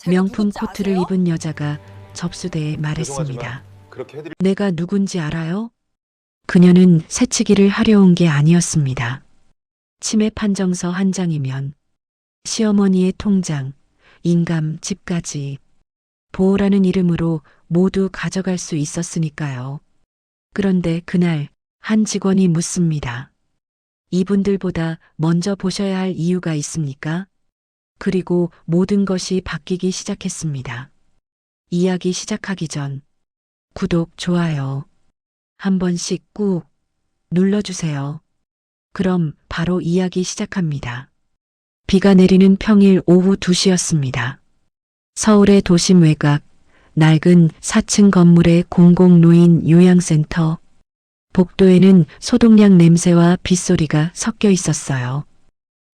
명품 코트를 입은 여자가 접수대에 말했습니다. 내가 누군지 알아요? 그녀는 새치기를 하려 온 게 아니었습니다. 치매 판정서 한 장이면 시어머니의 통장, 인감, 집까지 보호라는 이름으로 모두 가져갈 수 있었으니까요. 그런데 그날 한 직원이 묻습니다. 이분들보다 먼저 보셔야 할 이유가 있습니까? 그리고 모든 것이 바뀌기 시작했습니다. 이야기 시작하기 전 구독, 좋아요 한 번씩 꾹 눌러주세요. 그럼 바로 이야기 시작합니다. 비가 내리는 평일 오후 2시였습니다. 서울의 도심 외곽, 낡은 4층 건물의 공공노인 요양센터. 복도에는 소독약 냄새와 빗소리가 섞여 있었어요.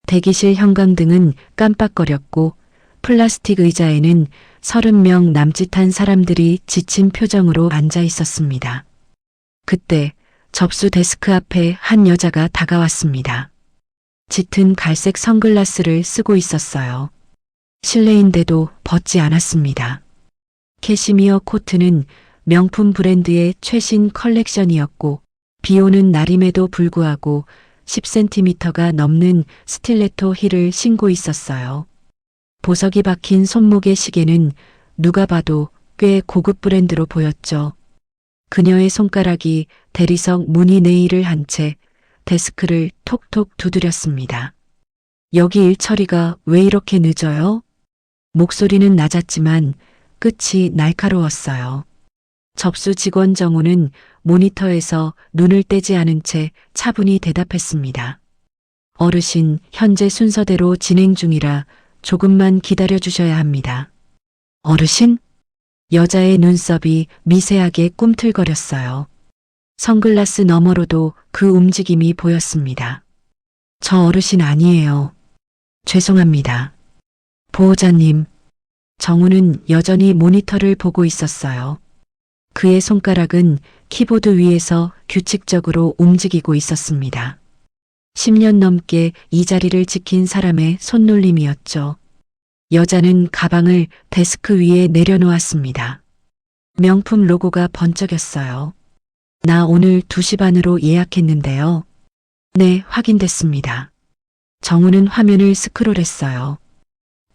대기실 형광등은 깜빡거렸고 플라스틱 의자에는 30명 남짓한 사람들이 지친 표정으로 앉아 있었습니다. 그때 접수 데스크 앞에 한 여자가 다가왔습니다. 짙은 갈색 선글라스를 쓰고 있었어요. 실내인데도 벗지 않았습니다. 캐시미어 코트는 명품 브랜드의 최신 컬렉션이었고 비 오는 날임에도 불구하고 10cm가 넘는 스틸레토 힐을 신고 있었어요. 보석이 박힌 손목의 시계는 누가 봐도 꽤 고급 브랜드로 보였죠. 그녀의 손가락이 대리석 무늬 네일을 한 채 데스크를 톡톡 두드렸습니다. 여기 일 처리가 왜 이렇게 늦어요? 목소리는 낮았지만 끝이 날카로웠어요. 접수 직원 정우는 모니터에서 눈을 떼지 않은 채 차분히 대답했습니다. 어르신, 현재 순서대로 진행 중이라 조금만 기다려 주셔야 합니다. 어르신? 여자의 눈썹이 미세하게 꿈틀거렸어요. 선글라스 너머로도 그 움직임이 보였습니다. 저 어르신 아니에요. 죄송합니다. 보호자님. 정우는 여전히 모니터를 보고 있었어요. 그의 손가락은 키보드 위에서 규칙적으로 움직이고 있었습니다. 10년 넘게 이 자리를 지킨 사람의 손놀림이었죠. 여자는 가방을 데스크 위에 내려놓았습니다. 명품 로고가 번쩍였어요. 나 오늘 2시 반으로 예약했는데요. 네, 확인됐습니다. 정우는 화면을 스크롤했어요.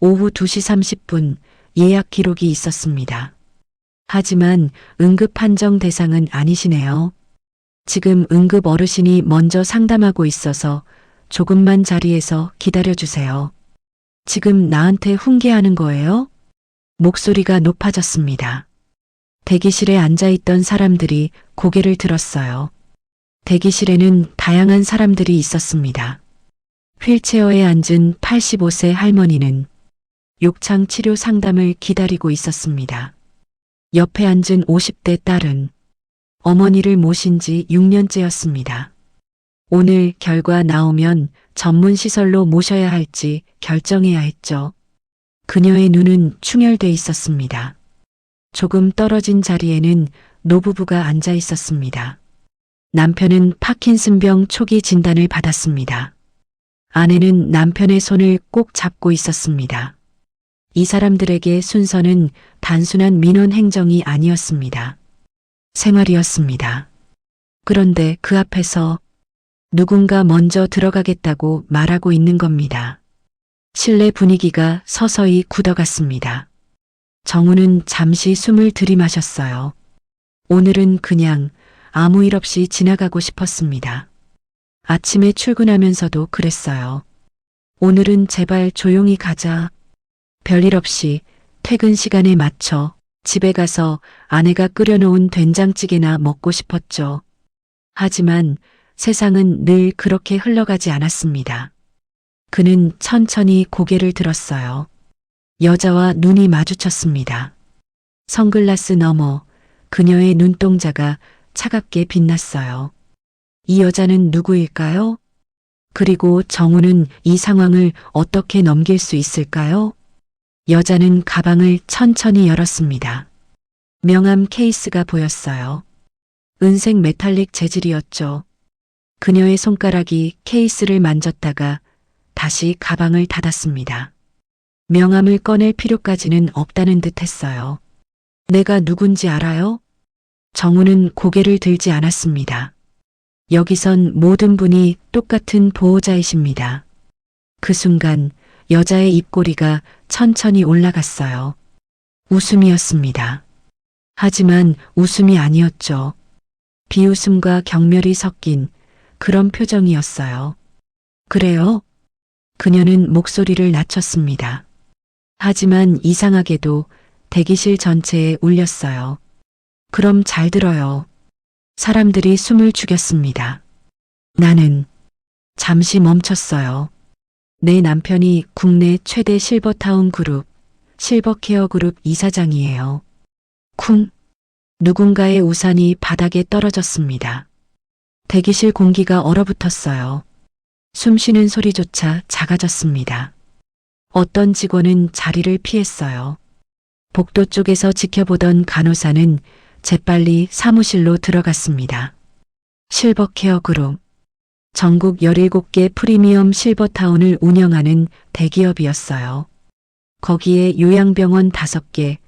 오후 2시 30분 예약 기록이 있었습니다. 하지만 응급 판정 대상은 아니시네요. 지금 응급 어르신이 먼저 상담하고 있어서 조금만 자리에서 기다려주세요. 지금 나한테 훈계하는 거예요? 목소리가 높아졌습니다. 대기실에 앉아있던 사람들이 고개를 들었어요. 대기실에는 다양한 사람들이 있었습니다. 휠체어에 앉은 85세 할머니는 욕창 치료 상담을 기다리고 있었습니다. 옆에 앉은 50대 딸은 어머니를 모신 지 6년째였습니다. 오늘 결과 나오면 전문 시설로 모셔야 할지 결정해야 했죠. 그녀의 눈은 충혈돼 있었습니다. 조금 떨어진 자리에는 노부부가 앉아 있었습니다. 남편은 파킨슨병 초기 진단을 받았습니다. 아내는 남편의 손을 꼭 잡고 있었습니다. 이 사람들에게 순서는 단순한 민원 행정이 아니었습니다. 생활이었습니다. 그런데 그 앞에서 누군가 먼저 들어가겠다고 말하고 있는 겁니다. 실내 분위기가 서서히 굳어갔습니다. 정우는 잠시 숨을 들이마셨어요. 오늘은 그냥 아무 일 없이 지나가고 싶었습니다. 아침에 출근하면서도 그랬어요. 오늘은 제발 조용히 가자. 별일 없이 퇴근 시간에 맞춰 집에 가서 아내가 끓여놓은 된장찌개나 먹고 싶었죠. 하지만 세상은 늘 그렇게 흘러가지 않았습니다. 그는 천천히 고개를 들었어요. 여자와 눈이 마주쳤습니다. 선글라스 너머 그녀의 눈동자가 차갑게 빛났어요. 이 여자는 누구일까요? 그리고 정우는 이 상황을 어떻게 넘길 수 있을까요? 여자는 가방을 천천히 열었습니다. 명함 케이스가 보였어요. 은색 메탈릭 재질이었죠. 그녀의 손가락이 케이스를 만졌다가 다시 가방을 닫았습니다. 명함을 꺼낼 필요까지는 없다는 듯 했어요. 내가 누군지 알아요? 정우는 고개를 들지 않았습니다. 여기선 모든 분이 똑같은 보호자이십니다. 그 순간 여자의 입꼬리가 천천히 올라갔어요. 웃음이었습니다. 하지만 웃음이 아니었죠. 비웃음과 경멸이 섞인 그런 표정이었어요. 그래요? 그녀는 목소리를 낮췄습니다. 하지만 이상하게도 대기실 전체에 울렸어요. 그럼 잘 들어요. 사람들이 숨을 죽였습니다. 나는 잠시 멈췄어요. 내 남편이 국내 최대 실버타운 그룹, 실버케어 그룹 이사장이에요. 쿵! 누군가의 우산이 바닥에 떨어졌습니다. 대기실 공기가 얼어붙었어요. 숨쉬는 소리조차 작아졌습니다. 어떤 직원은 자리를 피했어요. 복도 쪽에서 지켜보던 간호사는 재빨리 사무실로 들어갔습니다. 실버케어 그룹. 전국 17개 프리미엄 실버타운을 운영하는 대기업이었어요. 거기에 요양병원 5개,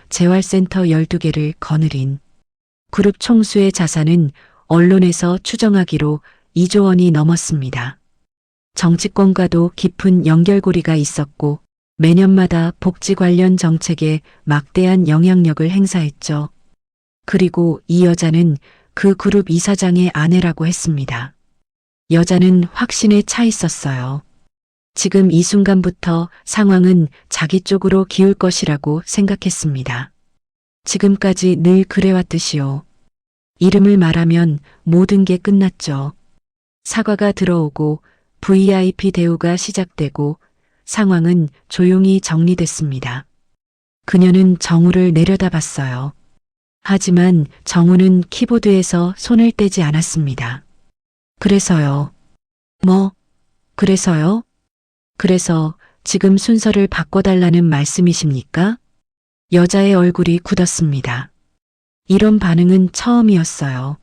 재활센터 12개를 거느린 그룹 총수의 자산은 언론에서 추정하기로 2조 원이 넘었습니다. 정치권과도 깊은 연결고리가 있었고 매년마다 복지 관련 정책에 막대한 영향력을 행사했죠. 그리고 이 여자는 그 그룹 이사장의 아내라고 했습니다. 여자는 확신에 차 있었어요. 지금 이 순간부터 상황은 자기 쪽으로 기울 것이라고 생각했습니다. 지금까지 늘 그래왔듯이요. 이름을 말하면 모든 게 끝났죠. 사과가 들어오고 VIP 대우가 시작되고 상황은 조용히 정리됐습니다. 그녀는 정우를 내려다봤어요. 하지만 정우는 키보드에서 손을 떼지 않았습니다. 그래서요. 뭐? 그래서요? 그래서 지금 순서를 바꿔달라는 말씀이십니까? 여자의 얼굴이 굳었습니다. 이런 반응은 처음이었어요.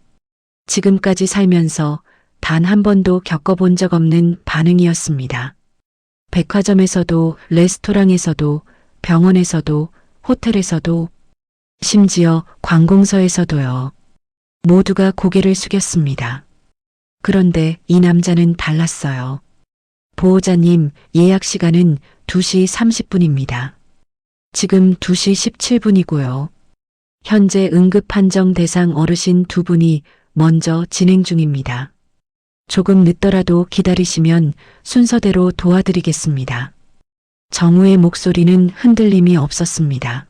지금까지 살면서 단 한 번도 겪어본 적 없는 반응이었습니다. 백화점에서도, 레스토랑에서도, 병원에서도, 호텔에서도, 심지어 관공서에서도요. 모두가 고개를 숙였습니다. 그런데 이 남자는 달랐어요. 보호자님, 예약 시간은 2시 30분입니다. 지금 2시 17분이고요. 현재 응급 판정 대상 어르신 2분이 먼저 진행 중입니다. 조금 늦더라도 기다리시면 순서대로 도와드리겠습니다. 정우의 목소리는 흔들림이 없었습니다.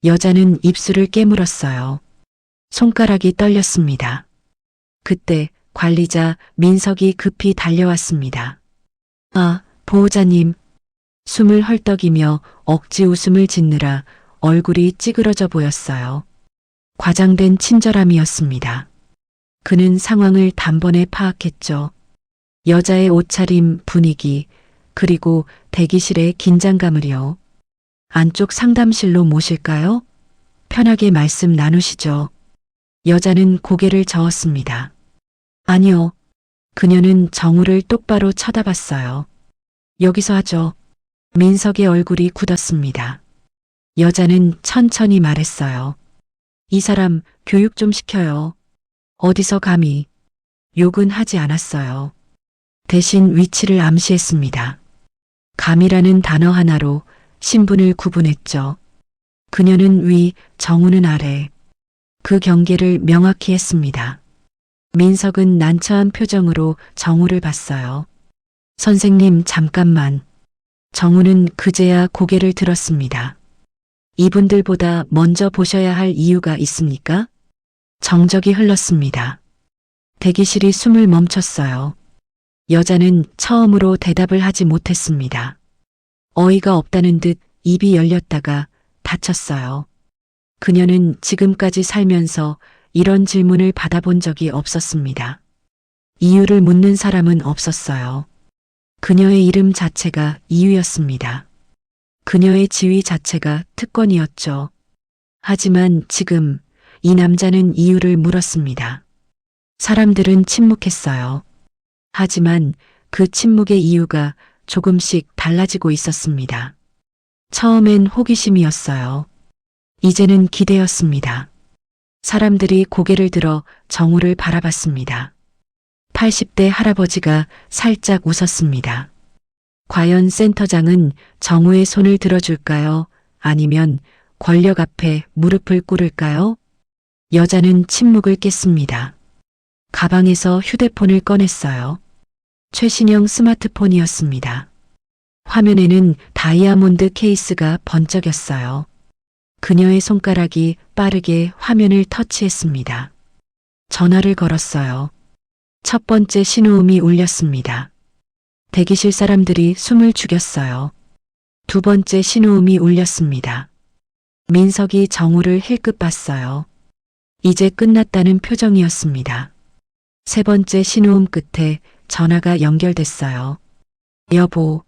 여자는 입술을 깨물었어요. 손가락이 떨렸습니다. 그때 관리자 민석이 급히 달려왔습니다. 아, 보호자님. 숨을 헐떡이며 억지 웃음을 짓느라 얼굴이 찌그러져 보였어요. 과장된 친절함이었습니다. 그는 상황을 단번에 파악했죠. 여자의 옷차림, 분위기, 그리고 대기실의 긴장감을요. 안쪽 상담실로 모실까요? 편하게 말씀 나누시죠. 여자는 고개를 저었습니다. 아니요. 그녀는 정우를 똑바로 쳐다봤어요. 여기서 하죠. 민석의 얼굴이 굳었습니다. 여자는 천천히 말했어요. 이 사람 교육 좀 시켜요. 어디서 감히. 욕은 하지 않았어요. 대신 위치를 암시했습니다. 감이라는 단어 하나로 신분을 구분했죠. 그녀는 위, 정우는 아래. 그 경계를 명확히 했습니다. 민석은 난처한 표정으로 정우를 봤어요. 선생님, 잠깐만. 정우는 그제야 고개를 들었습니다. 이분들보다 먼저 보셔야 할 이유가 있습니까? 정적이 흘렀습니다. 대기실이 숨을 멈췄어요. 여자는 처음으로 대답을 하지 못했습니다. 어이가 없다는 듯 입이 열렸다가 닫혔어요. 그녀는 지금까지 살면서 이런 질문을 받아본 적이 없었습니다. 이유를 묻는 사람은 없었어요. 그녀의 이름 자체가 이유였습니다. 그녀의 지위 자체가 특권이었죠. 하지만 지금 이 남자는 이유를 물었습니다. 사람들은 침묵했어요. 하지만 그 침묵의 이유가 조금씩 달라지고 있었습니다. 처음엔 호기심이었어요. 이제는 기대였습니다. 사람들이 고개를 들어 정우를 바라봤습니다. 80대 할아버지가 살짝 웃었습니다. 과연 센터장은 정우의 손을 들어줄까요? 아니면 권력 앞에 무릎을 꿇을까요? 여자는 침묵을 깼습니다. 가방에서 휴대폰을 꺼냈어요. 최신형 스마트폰이었습니다. 화면에는 다이아몬드 케이스가 번쩍였어요. 그녀의 손가락이 빠르게 화면을 터치했습니다. 전화를 걸었어요. 첫 번째 신호음이 울렸습니다. 대기실 사람들이 숨을 죽였어요. 두 번째 신호음이 울렸습니다. 민석이 정우를 힐끗 봤어요. 이제 끝났다는 표정이었습니다. 세 번째 신호음 끝에 전화가 연결됐어요. 여보.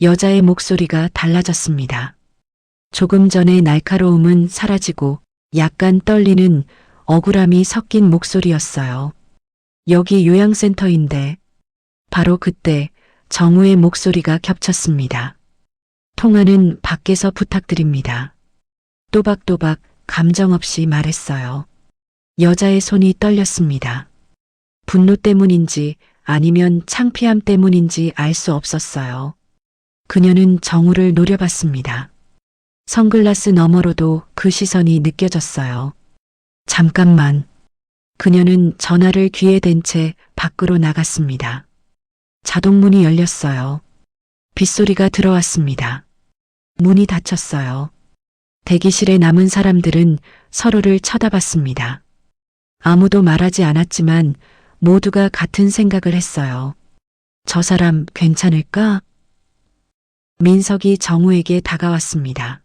여자의 목소리가 달라졌습니다. 조금 전의 날카로움은 사라지고 약간 떨리는 억울함이 섞인 목소리였어요. 여기 요양센터인데. 바로 그때 정우의 목소리가 겹쳤습니다. 통화는 밖에서 부탁드립니다. 또박또박 감정 없이 말했어요. 여자의 손이 떨렸습니다. 분노 때문인지 아니면 창피함 때문인지 알 수 없었어요. 그녀는 정우를 노려봤습니다. 선글라스 너머로도 그 시선이 느껴졌어요. 잠깐만. 그녀는 전화를 귀에 댄 채 밖으로 나갔습니다. 자동문이 열렸어요. 빗소리가 들어왔습니다. 문이 닫혔어요. 대기실에 남은 사람들은 서로를 쳐다봤습니다. 아무도 말하지 않았지만 모두가 같은 생각을 했어요. 저 사람 괜찮을까? 민석이 정우에게 다가왔습니다.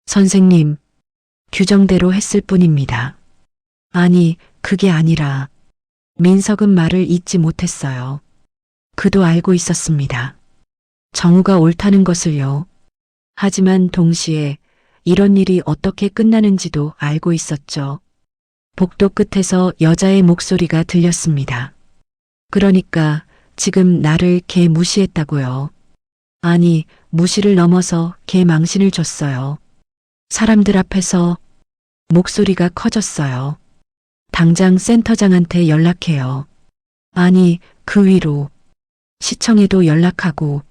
선생님, 규정대로 했을 뿐입니다. 아니, 그게 아니라. 민석은 말을 잇지 못했어요. 그도 알고 있었습니다. 정우가 옳다는 것을요. 하지만 동시에 이런 일이 어떻게 끝나는지도 알고 있었죠. 복도 끝에서 여자의 목소리가 들렸습니다. 그러니까 지금 나를 개 무시했다고요. 아니, 무시를 넘어서 개 망신을 줬어요. 사람들 앞에서. 목소리가 커졌어요. 당장 센터장한테 연락해요. 아니, 그 위로. 시청에도 연락하고.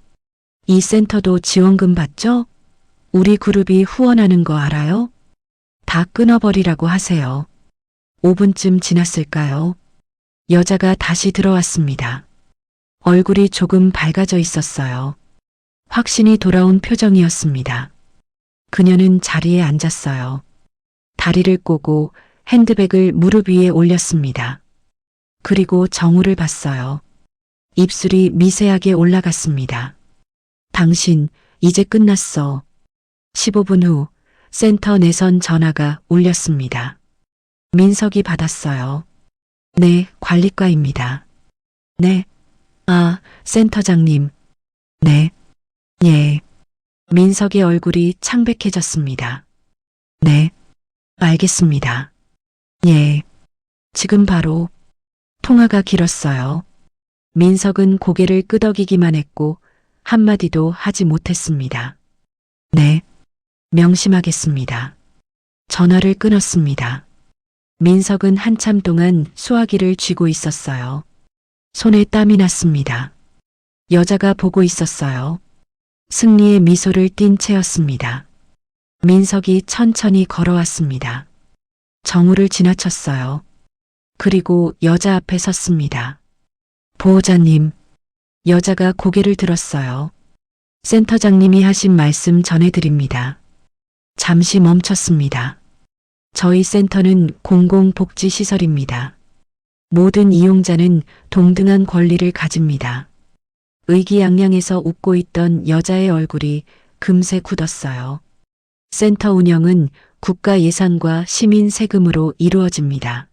이 센터도 지원금 받죠? 우리 그룹이 후원하는 거 알아요? 다 끊어버리라고 하세요. 5분쯤 지났을까요? 여자가 다시 들어왔습니다. 얼굴이 조금 밝아져 있었어요. 확신이 돌아온 표정이었습니다. 그녀는 자리에 앉았어요. 다리를 꼬고 핸드백을 무릎 위에 올렸습니다. 그리고 정우를 봤어요. 입술이 미세하게 올라갔습니다. 당신, 이제 끝났어. 15분 후 센터 내선 전화가 울렸습니다. 민석이 받았어요. 네, 관리과입니다. 네. 아, 센터장님. 네. 예. 민석의 얼굴이 창백해졌습니다. 네. 알겠습니다. 예. 지금 바로. 통화가 길었어요. 민석은 고개를 끄덕이기만 했고 한마디도 하지 못했습니다. 네. 명심하겠습니다. 전화를 끊었습니다. 민석은 한참 동안 수화기를 쥐고 있었어요. 손에 땀이 났습니다. 여자가 보고 있었어요. 승리의 미소를 띤 채였습니다. 민석이 천천히 걸어왔습니다. 정우를 지나쳤어요. 그리고 여자 앞에 섰습니다. 보호자님. 여자가 고개를 들었어요. 센터장님이 하신 말씀 전해드립니다. 잠시 멈췄습니다. 저희 센터는 공공복지시설입니다. 모든 이용자는 동등한 권리를 가집니다. 의기양양해서 웃고 있던 여자의 얼굴이 금세 굳었어요. 센터 운영은 국가 예산과 시민 세금으로 이루어집니다.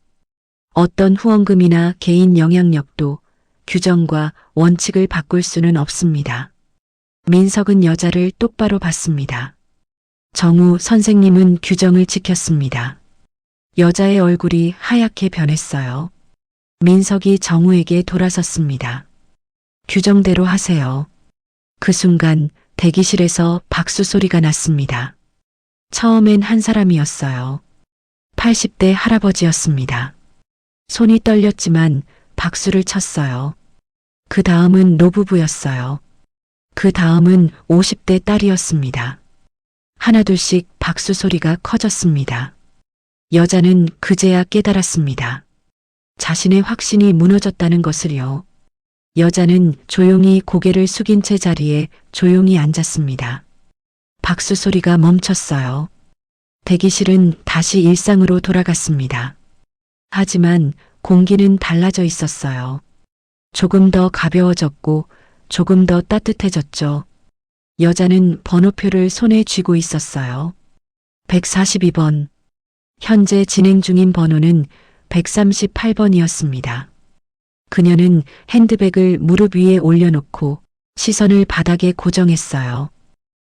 어떤 후원금이나 개인 영향력도 규정과 원칙을 바꿀 수는 없습니다. 민석은 여자를 똑바로 봤습니다. 정우 선생님은 규정을 지켰습니다. 여자의 얼굴이 하얗게 변했어요. 민석이 정우에게 돌아섰습니다. 규정대로 하세요. 그 순간 대기실에서 박수 소리가 났습니다. 처음엔 한 사람이었어요. 80대 할아버지였습니다. 손이 떨렸지만 박수를 쳤어요. 그 다음은 노부부였어요. 그 다음은 50대 딸이었습니다. 하나둘씩 박수 소리가 커졌습니다. 여자는 그제야 깨달았습니다. 자신의 확신이 무너졌다는 것을요. 여자는 조용히 고개를 숙인 채 자리에 조용히 앉았습니다. 박수 소리가 멈췄어요. 대기실은 다시 일상으로 돌아갔습니다. 하지만 공기는 달라져 있었어요. 조금 더 가벼워졌고 조금 더 따뜻해졌죠. 여자는 번호표를 손에 쥐고 있었어요. 142번. 현재 진행 중인 번호는 138번이었습니다. 그녀는 핸드백을 무릎 위에 올려놓고 시선을 바닥에 고정했어요.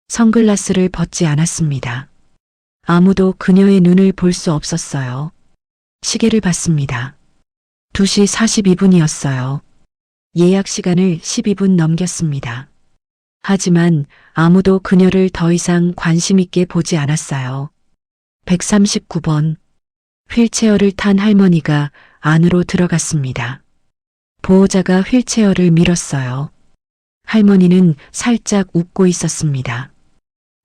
선글라스를 벗지 않았습니다. 아무도 그녀의 눈을 볼 수 없었어요. 시계를 봤습니다. 2시 42분이었어요. 예약 시간을 12분 넘겼습니다. 하지만 아무도 그녀를 더 이상 관심 있게 보지 않았어요. 139번. 휠체어를 탄 할머니가 안으로 들어갔습니다. 보호자가 휠체어를 밀었어요. 할머니는 살짝 웃고 있었습니다.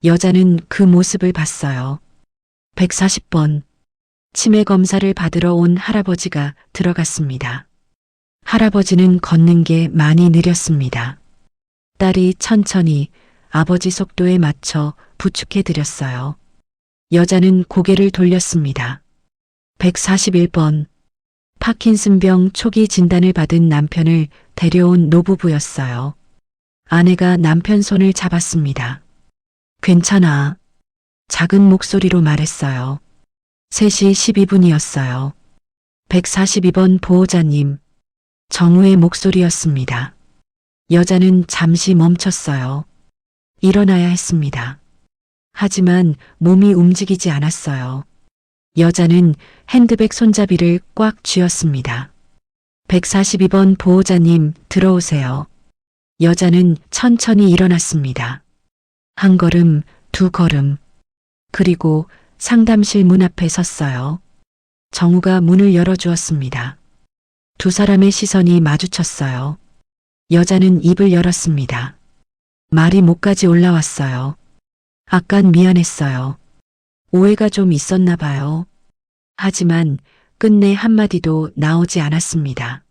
여자는 그 모습을 봤어요. 140번. 치매 검사를 받으러 온 할아버지가 들어갔습니다. 할아버지는 걷는 게 많이 느렸습니다. 딸이 천천히 아버지 속도에 맞춰 부축해 드렸어요. 여자는 고개를 돌렸습니다. 141번. 파킨슨병 초기 진단을 받은 남편을 데려온 노부부였어요. 아내가 남편 손을 잡았습니다. 괜찮아. 작은 목소리로 말했어요. 3시 12분이었어요. 142번 보호자님. 정우의 목소리였습니다. 여자는 잠시 멈췄어요. 일어나야 했습니다. 하지만 몸이 움직이지 않았어요. 여자는 핸드백 손잡이를 꽉 쥐었습니다. 142번 보호자님, 들어오세요. 여자는 천천히 일어났습니다. 한 걸음, 두 걸음. 그리고 상담실 문 앞에 섰어요. 정우가 문을 열어주었습니다. 두 사람의 시선이 마주쳤어요. 여자는 입을 열었습니다. 말이 목까지 올라왔어요. 아깐 미안했어요. 오해가 좀 있었나 봐요. 하지만 끝내 한마디도 나오지 않았습니다.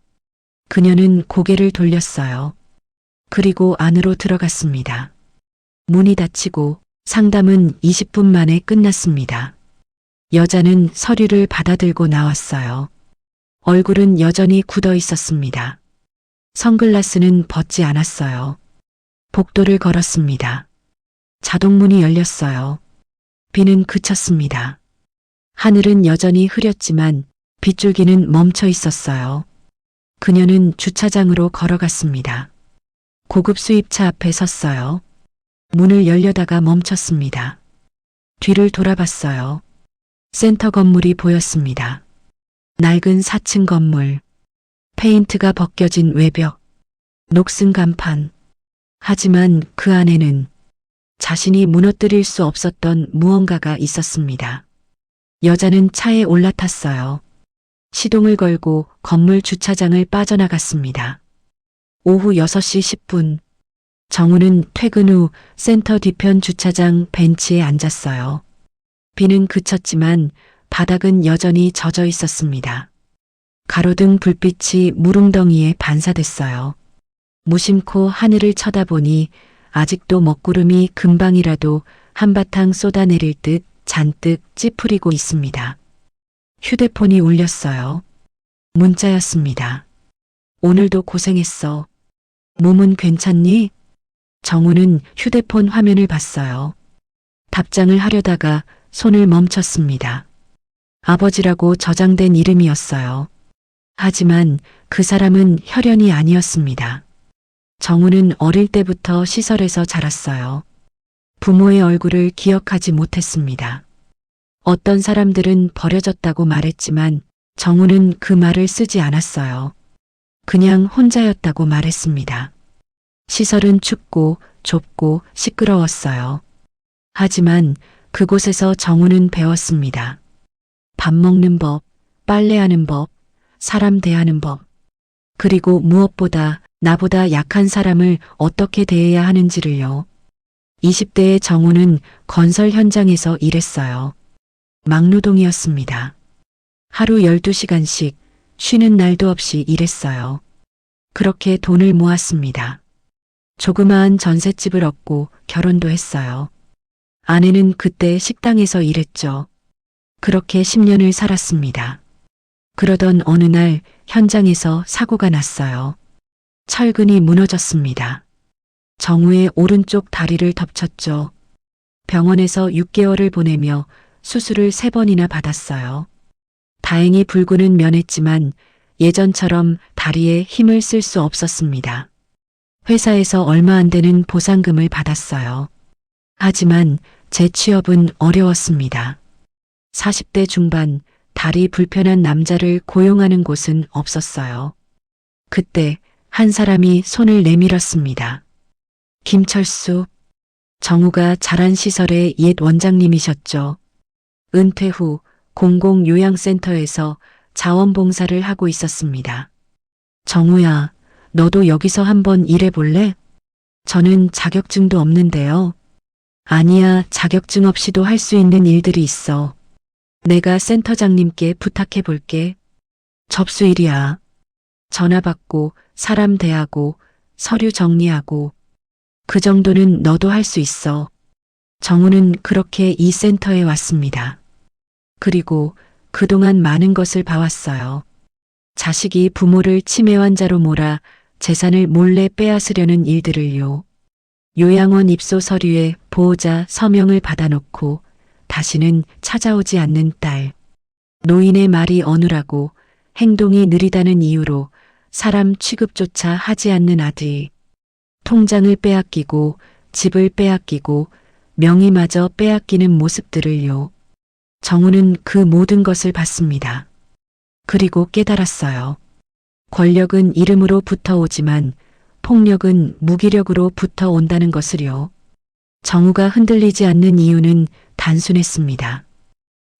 그녀는 고개를 돌렸어요. 그리고 안으로 들어갔습니다. 문이 닫히고 상담은 20분 만에 끝났습니다. 여자는 서류를 받아들고 나왔어요. 얼굴은 여전히 굳어 있었습니다. 선글라스는 벗지 않았어요. 복도를 걸었습니다. 자동문이 열렸어요. 비는 그쳤습니다. 하늘은 여전히 흐렸지만 빗줄기는 멈춰 있었어요. 그녀는 주차장으로 걸어갔습니다. 고급 수입차 앞에 섰어요. 문을 열려다가 멈췄습니다. 뒤를 돌아봤어요. 센터 건물이 보였습니다. 낡은 4층 건물, 페인트가 벗겨진 외벽, 녹슨 간판. 하지만 그 안에는 자신이 무너뜨릴 수 없었던 무언가가 있었습니다. 여자는 차에 올라탔어요. 시동을 걸고 건물 주차장을 빠져나갔습니다. 오후 6시 10분, 정우는 퇴근 후 센터 뒤편 주차장 벤치에 앉았어요. 비는 그쳤지만 바닥은 여전히 젖어 있었습니다. 가로등 불빛이 물웅덩이에 반사됐어요. 무심코 하늘을 쳐다보니 아직도 먹구름이 금방이라도 한바탕 쏟아내릴 듯 잔뜩 찌푸리고 있습니다. 휴대폰이 울렸어요. 문자였습니다. 오늘도 고생했어. 몸은 괜찮니? 정우는 휴대폰 화면을 봤어요. 답장을 하려다가 손을 멈췄습니다. 아버지라고 저장된 이름이었어요. 하지만 그 사람은 혈연이 아니었습니다. 정우는 어릴 때부터 시설에서 자랐어요. 부모의 얼굴을 기억하지 못했습니다. 어떤 사람들은 버려졌다고 말했지만 정우는 그 말을 쓰지 않았어요. 그냥 혼자였다고 말했습니다. 시설은 춥고 좁고 시끄러웠어요. 하지만 그곳에서 정우는 배웠습니다. 밥 먹는 법, 빨래하는 법, 사람 대하는 법, 그리고 무엇보다 나보다 약한 사람을 어떻게 대해야 하는지를요. 20대의 정우는 건설 현장에서 일했어요. 막노동이었습니다. 하루 12시간씩 쉬는 날도 없이 일했어요. 그렇게 돈을 모았습니다. 조그마한 전셋집을 얻고 결혼도 했어요. 아내는 그때 식당에서 일했죠. 그렇게 10년을 살았습니다. 그러던 어느 날 현장에서 사고가 났어요. 철근이 무너졌습니다. 정우의 오른쪽 다리를 덮쳤죠. 병원에서 6개월을 보내며 수술을 3번이나 받았어요. 다행히 불구는 면했지만 예전처럼 다리에 힘을 쓸 수 없었습니다. 회사에서 얼마 안 되는 보상금을 받았어요. 하지만 재취업은 어려웠습니다. 40대 중반 다리 불편한 남자를 고용하는 곳은 없었어요. 그때 한 사람이 손을 내밀었습니다. 김철수, 정우가 자란 시설의 옛 원장님이셨죠. 은퇴 후 공공요양센터에서 자원봉사를 하고 있었습니다. 정우야, 너도 여기서 한번 일해볼래? 저는 자격증도 없는데요. 아니야, 자격증 없이도 할 수 있는 일들이 있어. 내가 센터장님께 부탁해 볼게. 접수일이야. 전화 받고 사람 대하고 서류 정리하고 그 정도는 너도 할 수 있어. 정우는 그렇게 이 센터에 왔습니다. 그리고 그동안 많은 것을 봐왔어요. 자식이 부모를 치매 환자로 몰아 재산을 몰래 빼앗으려는 일들을요. 요양원 입소 서류에 보호자 서명을 받아놓고 다시는 찾아오지 않는 딸. 노인의 말이 어눌하고 행동이 느리다는 이유로 사람 취급조차 하지 않는 아들. 통장을 빼앗기고 집을 빼앗기고 명의마저 빼앗기는 모습들을요. 정우는 그 모든 것을 봤습니다. 그리고 깨달았어요. 권력은 이름으로 붙어오지만 폭력은 무기력으로 붙어온다는 것을요. 정우가 흔들리지 않는 이유는 단순했습니다.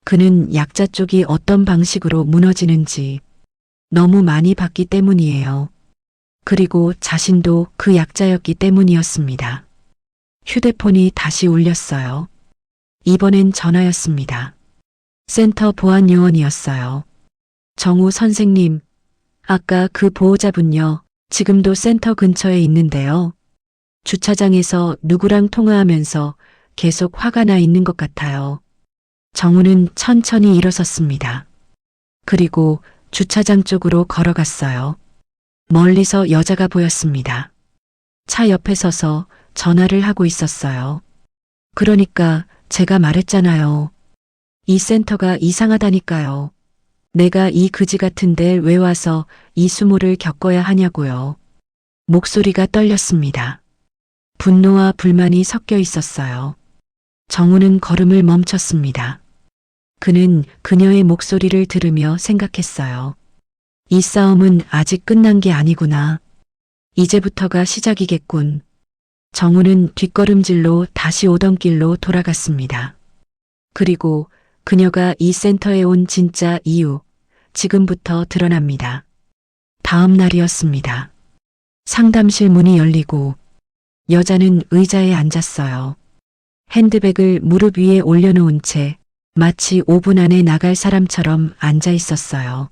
그는 약자 쪽이 어떤 방식으로 무너지는지 너무 많이 봤기 때문이에요. 그리고 자신도 그 약자였기 때문이었습니다. 휴대폰이 다시 울렸어요. 이번엔 전화였습니다. 센터 보안요원이었어요. 정우 선생님, 아까 그 보호자분요. 지금도 센터 근처에 있는데요. 주차장에서 누구랑 통화하면서 계속 화가 나 있는 것 같아요. 정우는 천천히 일어섰습니다. 그리고 주차장 쪽으로 걸어갔어요. 멀리서 여자가 보였습니다. 차 옆에 서서 전화를 하고 있었어요. 그러니까 제가 말했잖아요. 이 센터가 이상하다니까요. 내가 이 그지 같은데 왜 와서 이 수모를 겪어야 하냐고요. 목소리가 떨렸습니다. 분노와 불만이 섞여 있었어요. 정우는 걸음을 멈췄습니다. 그는 그녀의 목소리를 들으며 생각했어요. 이 싸움은 아직 끝난 게 아니구나. 이제부터가 시작이겠군. 정우는 뒷걸음질로 다시 오던 길로 돌아갔습니다. 그리고 그녀가 이 센터에 온 진짜 이유, 지금부터 드러납니다. 다음 날이었습니다. 상담실 문이 열리고 여자는 의자에 앉았어요. 핸드백을 무릎 위에 올려놓은 채 마치 5분 안에 나갈 사람처럼 앉아 있었어요.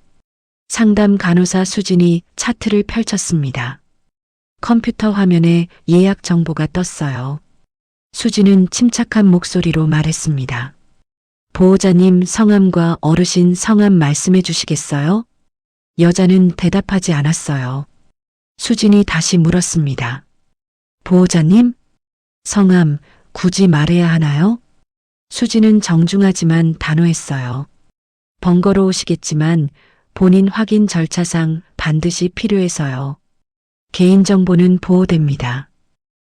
상담 간호사 수진이 차트를 펼쳤습니다. 컴퓨터 화면에 예약 정보가 떴어요. 수진은 침착한 목소리로 말했습니다. 보호자님 성함과 어르신 성함 말씀해 주시겠어요? 여자는 대답하지 않았어요. 수진이 다시 물었습니다. 보호자님? 성함 굳이 말해야 하나요? 수진은 정중하지만 단호했어요. 번거로우시겠지만 본인 확인 절차상 반드시 필요해서요. 개인정보는 보호됩니다.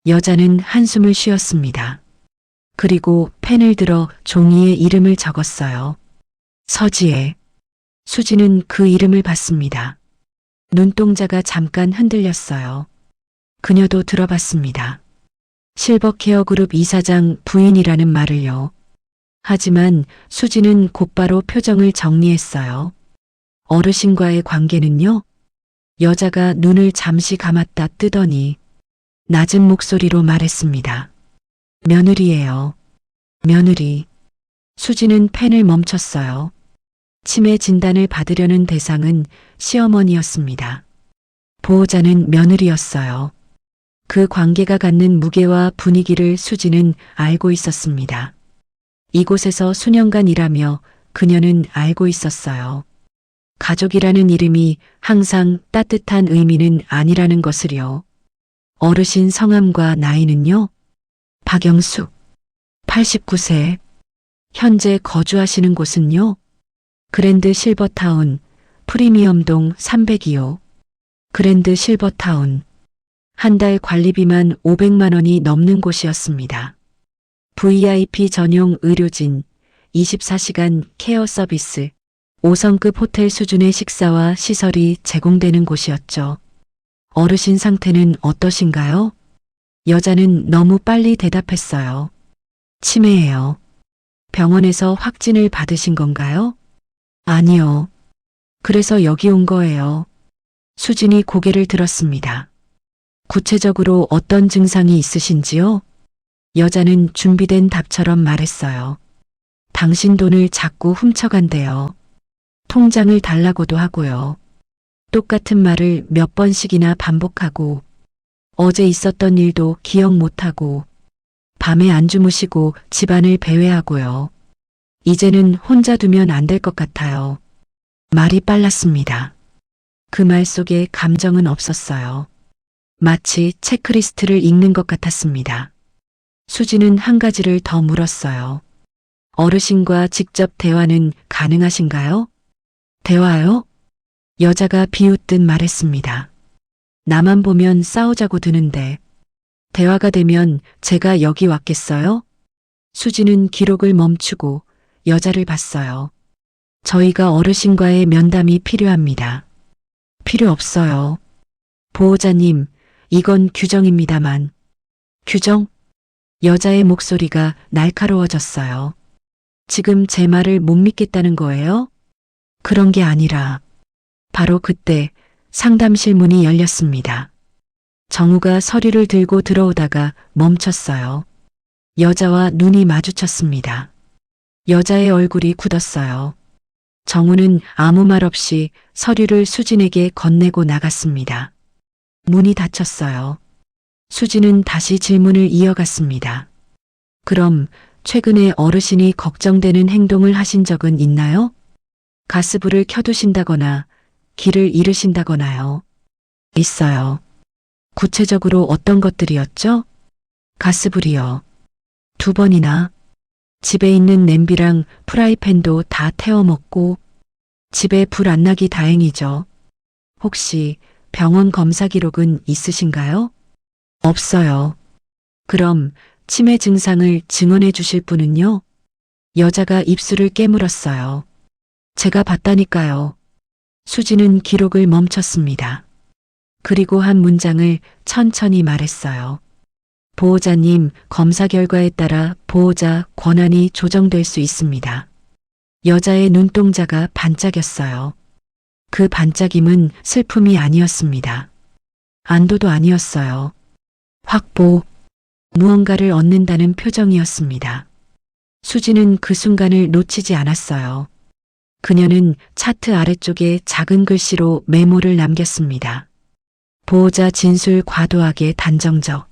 여자는 한숨을 쉬었습니다. 그리고 펜을 들어 종이에 이름을 적었어요. 서지혜. 수지는 그 이름을 봤습니다. 눈동자가 잠깐 흔들렸어요. 그녀도 들어봤습니다. 실버케어그룹 이사장 부인이라는 말을요. 하지만 수지는 곧바로 표정을 정리했어요. 어르신과의 관계는요? 여자가 눈을 잠시 감았다 뜨더니 낮은 목소리로 말했습니다. 며느리예요. 며느리. 수지는 펜을 멈췄어요. 치매 진단을 받으려는 대상은 시어머니였습니다. 보호자는 며느리였어요. 그 관계가 갖는 무게와 분위기를 수지는 알고 있었습니다. 이곳에서 수년간 일하며 그녀는 알고 있었어요. 가족이라는 이름이 항상 따뜻한 의미는 아니라는 것을요. 어르신 성함과 나이는요? 박영숙, 89세. 현재 거주하시는 곳은요? 그랜드 실버타운, 프리미엄동 302호. 그랜드 실버타운. 한 달 관리비만 500만 원이 넘는 곳이었습니다. VIP 전용 의료진, 24시간 케어 서비스, 5성급 호텔 수준의 식사와 시설이 제공되는 곳이었죠. 어르신 상태는 어떠신가요? 여자는 너무 빨리 대답했어요. 치매예요. 병원에서 확진을 받으신 건가요? 아니요. 그래서 여기 온 거예요. 수진이 고개를 들었습니다. 구체적으로 어떤 증상이 있으신지요? 여자는 준비된 답처럼 말했어요. 당신 돈을 자꾸 훔쳐간대요. 통장을 달라고도 하고요. 똑같은 말을 몇 번씩이나 반복하고 어제 있었던 일도 기억 못하고 밤에 안 주무시고 집안을 배회하고요. 이제는 혼자 두면 안 될 것 같아요. 말이 빨랐습니다. 그 말 속에 감정은 없었어요. 마치 체크리스트를 읽는 것 같았습니다. 수지는 한 가지를 더 물었어요. 어르신과 직접 대화는 가능하신가요? 대화요? 여자가 비웃듯 말했습니다. 나만 보면 싸우자고 드는데 대화가 되면 제가 여기 왔겠어요? 수지는 기록을 멈추고 여자를 봤어요. 저희가 어르신과의 면담이 필요합니다. 필요 없어요. 보호자님, 이건 규정입니다만. 규정? 여자의 목소리가 날카로워졌어요. 지금 제 말을 못 믿겠다는 거예요? 그런 게 아니라 바로 그때 상담실 문이 열렸습니다. 정우가 서류를 들고 들어오다가 멈췄어요. 여자와 눈이 마주쳤습니다. 여자의 얼굴이 굳었어요. 정우는 아무 말 없이 서류를 수진에게 건네고 나갔습니다. 문이 닫혔어요. 수진은 다시 질문을 이어갔습니다. 그럼 최근에 어르신이 걱정되는 행동을 하신 적은 있나요? 가스불을 켜두신다거나 길을 잃으신다거나요. 있어요. 구체적으로 어떤 것들이었죠? 가스불이요. 2번이나. 집에 있는 냄비랑 프라이팬도 다 태워먹고 집에 불 안 나기 다행이죠. 혹시 병원 검사 기록은 있으신가요? 없어요. 그럼 치매 증상을 증언해 주실 분은요? 여자가 입술을 깨물었어요. 제가 봤다니까요. 수지는 기록을 멈췄습니다. 그리고 한 문장을 천천히 말했어요. 보호자님, 검사 결과에 따라 보호자 권한이 조정될 수 있습니다. 여자의 눈동자가 반짝였어요. 그 반짝임은 슬픔이 아니었습니다. 안도도 아니었어요. 확보, 무언가를 얻는다는 표정이었습니다. 수지는 그 순간을 놓치지 않았어요. 그녀는 차트 아래쪽에 작은 글씨로 메모를 남겼습니다. 보호자 진술 과도하게 단정적.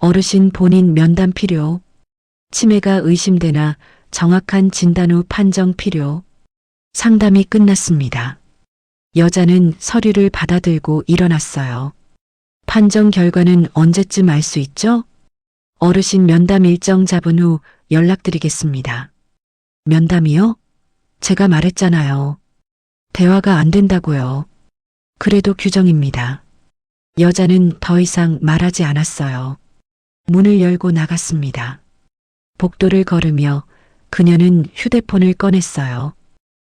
어르신 본인 면담 필요. 치매가 의심되나 정확한 진단 후 판정 필요. 상담이 끝났습니다. 여자는 서류를 받아들고 일어났어요. 판정 결과는 언제쯤 알 수 있죠? 어르신 면담 일정 잡은 후 연락드리겠습니다. 면담이요? 제가 말했잖아요. 대화가 안 된다고요. 그래도 규정입니다. 여자는 더 이상 말하지 않았어요. 문을 열고 나갔습니다. 복도를 걸으며 그녀는 휴대폰을 꺼냈어요.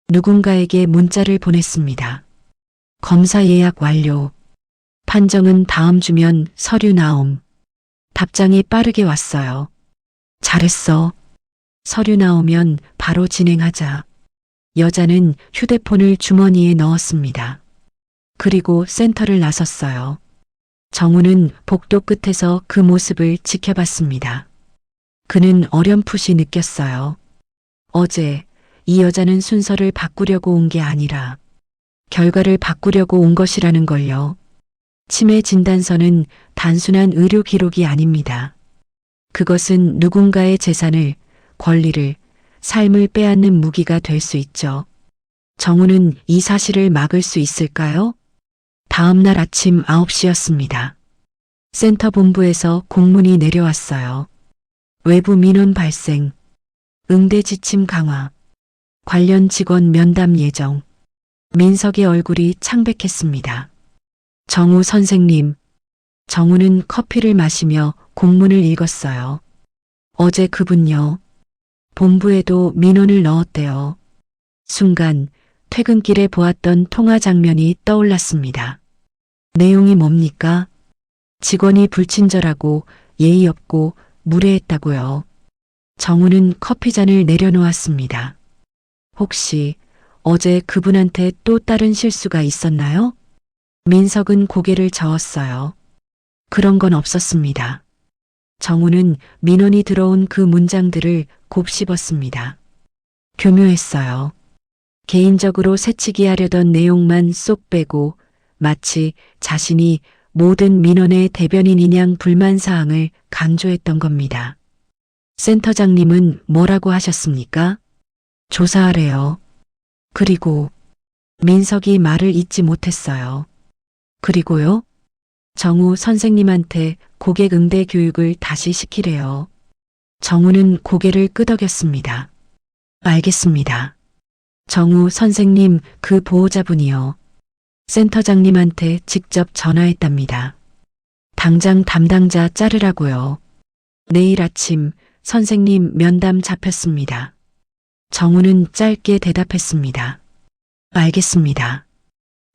누군가에게 문자를 보냈습니다. 검사 예약 완료. 판정은 다음 주면 서류 나옴. 답장이 빠르게 왔어요. 잘했어. 서류 나오면 바로 진행하자. 여자는 휴대폰을 주머니에 넣었습니다. 그리고 센터를 나섰어요. 정우는 복도 끝에서 그 모습을 지켜봤습니다. 그는 어렴풋이 느꼈어요. 어제 이 여자는 순서를 바꾸려고 온 게 아니라 결과를 바꾸려고 온 것이라는 걸요. 치매 진단서는 단순한 의료 기록이 아닙니다. 그것은 누군가의 재산을, 권리를, 삶을 빼앗는 무기가 될 수 있죠. 정우는 이 사실을 막을 수 있을까요? 다음 날 아침 9시였습니다. 센터 본부에서 공문이 내려왔어요. 외부 민원 발생, 응대 지침 강화, 관련 직원 면담 예정. 민석의 얼굴이 창백했습니다. 정우 선생님. 정우는 커피를 마시며 공문을 읽었어요. 어제 그분요. 본부에도 민원을 넣었대요. 순간 퇴근길에 보았던 통화 장면이 떠올랐습니다. 내용이 뭡니까? 직원이 불친절하고 예의 없고 무례했다고요. 정우는 커피잔을 내려놓았습니다. 혹시 어제 그분한테 또 다른 실수가 있었나요? 민석은 고개를 저었어요. 그런 건 없었습니다. 정우는 민원이 들어온 그 문장들을 곱씹었습니다. 교묘했어요. 개인적으로 새치기 하려던 내용만 쏙 빼고 마치 자신이 모든 민원의 대변인이냥 불만사항을 강조했던 겁니다. 센터장님은 뭐라고 하셨습니까? 조사하래요. 그리고 민석이 말을 잇지 못했어요. 그리고요? 정우 선생님한테 고객 응대 교육을 다시 시키래요. 정우는 고개를 끄덕였습니다. 알겠습니다. 정우 선생님 그 보호자분이요. 센터장님한테 직접 전화했답니다. 당장 담당자 자르라고요. 내일 아침 선생님 면담 잡혔습니다. 정우는 짧게 대답했습니다. 알겠습니다.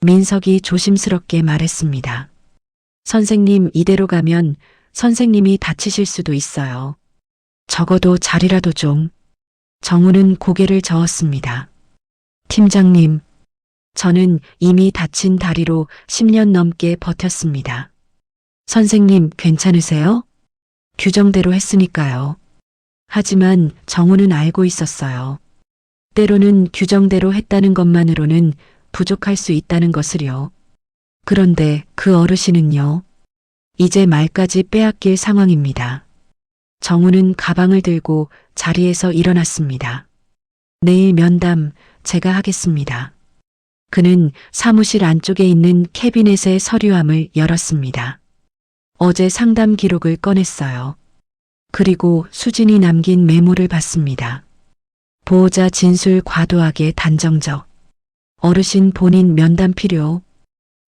민석이 조심스럽게 말했습니다. 선생님 이대로 가면 선생님이 다치실 수도 있어요. 적어도 자리라도 좀. 정우는 고개를 저었습니다. 팀장님, 저는 이미 다친 다리로 10년 넘게 버텼습니다. 선생님 괜찮으세요? 규정대로 했으니까요. 하지만 정우는 알고 있었어요. 때로는 규정대로 했다는 것만으로는 부족할 수 있다는 것을요. 그런데 그 어르신은요. 이제 말까지 빼앗길 상황입니다. 정우는 가방을 들고 자리에서 일어났습니다. 내일 면담 제가 하겠습니다. 그는 사무실 안쪽에 있는 캐비넷의 서류함을 열었습니다. 어제 상담 기록을 꺼냈어요. 그리고 수진이 남긴 메모를 봤습니다. 보호자 진술 과도하게 단정적. 어르신 본인 면담 필요.